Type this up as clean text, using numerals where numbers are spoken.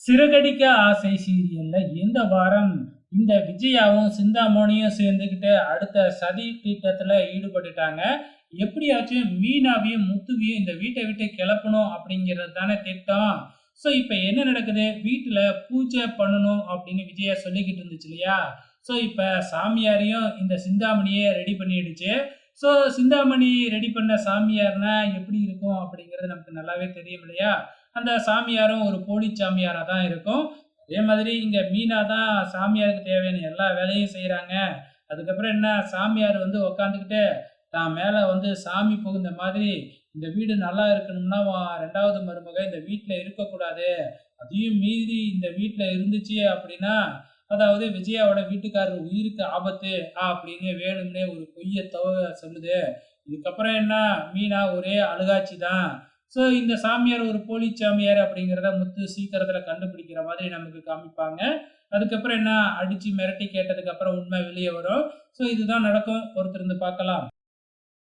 சிறகடிக்க ஆசை சீரியல்ல இந்த வாரம் இந்த விஜயாவும் சிந்தாமணியும் சேர்ந்துக்கிட்டு அடுத்த சதி திட்டத்துல ஈடுபட்டுட்டாங்க. எப்படியாச்சும் மீனாவையும் முத்துவையும் இந்த வீட்டை விட்டு கிளப்பணும் அப்படிங்கிறது தானே திட்டம். ஸோ இப்ப என்ன நடக்குது, வீட்டுல பூஜை பண்ணணும் அப்படின்னு விஜயா சொல்லிக்கிட்டு இருந்துச்சு இல்லையா. ஸோ இப்ப சாமியாரையும் இந்த சிந்தாமணியை ரெடி பண்ணிடுச்சு. ஸோ சிந்தாமணி ரெடி பண்ண சாமியார்னா எப்படி இருக்கும் அப்படிங்கிறது நமக்கு நல்லாவே தெரியும் இல்லையா. அந்த சாமியாரும் ஒரு போலி சாமியாரா தான் இருக்கும். அதே மாதிரி இங்க மீனா தான் சாமியாருக்கு தேவையான எல்லா வேலையும் செய்றாங்க. அதுக்கப்புறம் என்ன, சாமியார் வந்து உட்காந்துக்கிட்டு தான் மேல வந்து சாமி புகுந்த மாதிரி, இந்த வீடு நல்லா இருக்கணும்னா 2வது மருமக இந்த வீட்ல இருக்கக்கூடாது. அதையும் மீறி இந்த வீட்ல இருந்துச்சு அப்படின்னா, அதாவது விஜயாவோட வீட்டுக்காரர் உயிருக்கு ஆபத்து அப்படின்னு வேணும்னே ஒரு பொய்ய சொல்லுது. இதுக்கப்புறம் என்ன, மீனா ஒரே அழுகாட்சி தான். ஸோ இந்த சாமியார் ஒரு போலி சாமியார் அப்படிங்கிறத முத்து சீக்கிரத்துல கண்டுபிடிக்கிற மாதிரி நமக்கு காமிப்பாங்க. அதுக்கப்புறம் என்ன, அடிச்சு மிரட்டி கேட்டதுக்கு அப்புறம் உண்மை வெளியே வரும். ஸோ இதுதான் நடக்கும். பொறுத்திருந்து பார்க்கலாம்.